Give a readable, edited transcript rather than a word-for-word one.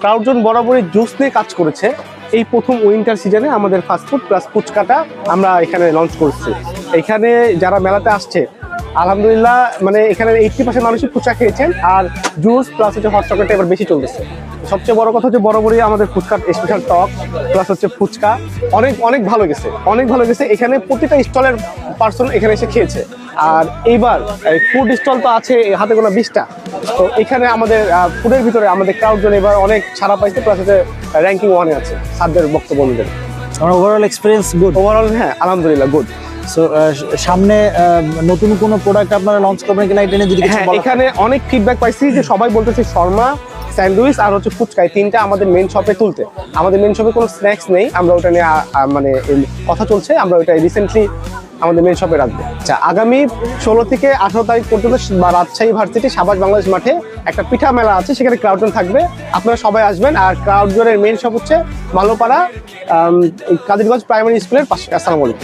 ক্রাউডজন বরাবরই জুস নিয়ে কাজ করেছে। এই প্রথম উইন্টার সিজনে আমাদের ফাস্টফুড প্লাস ফুচকাটা আমরা এখানে লঞ্চ করছি। এখানে যারা মেলাতে আসছে আলহামদুলিল্লাহ মানে এখানে 80% মানুষই ফুচকা খেয়েছেন, আর জুস প্লাস হচ্ছে হট চকলেট এবার বেশি চলতেছে। সবচেয়ে বড় কথা হচ্ছে বরাবরই আমাদের ফুচকার স্পেশাল টক প্লাস হচ্ছে ফুচকা অনেক ভালো গেছে, অনেক ভালো গেছে। এখানে প্রতিটা স্টলের পার্সন এখানে এসে খেয়েছে। আর এইবার ফুড স্টল তো আছে হাতে গোনা 20টা, তো এখানে আমাদের ফুডের ভিতরে আমাদের ক্রাউডজন এবার অনেক ছাড়া পাইছে, প্লাস হচ্ছে র্যাঙ্কিং 1-এ আছে স্যারদের বক্তব্য অনুযায়ী। Overall experience good? ওভারঅল হ্যাঁ আলহামদুলিল্লাহ গুড। সো সামনে নতুন কোনো প্রোডাক্ট আপনারা লঞ্চ করবেন কিনা এটা নিয়ে যদি কিছু বলেন? এখানে অনেক ফিডব্যাক পাইছি যে সবাই বলতেছে শর্মা, স্যান্ডউইচ আর হচ্ছে ফুচকা, এই তিনটা আমাদের মেন শপে তুলতে। আমাদের মেন শপে কোনো স্ন্যাক্স নেই, আমরা ওটা নিয়ে মানে কথা চলছে, আমরা ওটা রিসেন্টলি আমাদের মেন শপে রাখবো। আচ্ছা, আগামী 16 থেকে 18 তারিখ পর্যন্ত রাজশাহী ভার্সিটি সাবাস বাংলাদেশ মাঠে একটা পিঠা মেলা আছে, সেখানে ক্রাউডজন থাকবে, আপনারা সবাই আসবেন। আর ক্রাউডজনের মেন শপ হচ্ছে মালোপাড়া কাদিরগঞ্জ প্রাইমারি স্কুলের পাশে। আসসালামু আলাইকুম।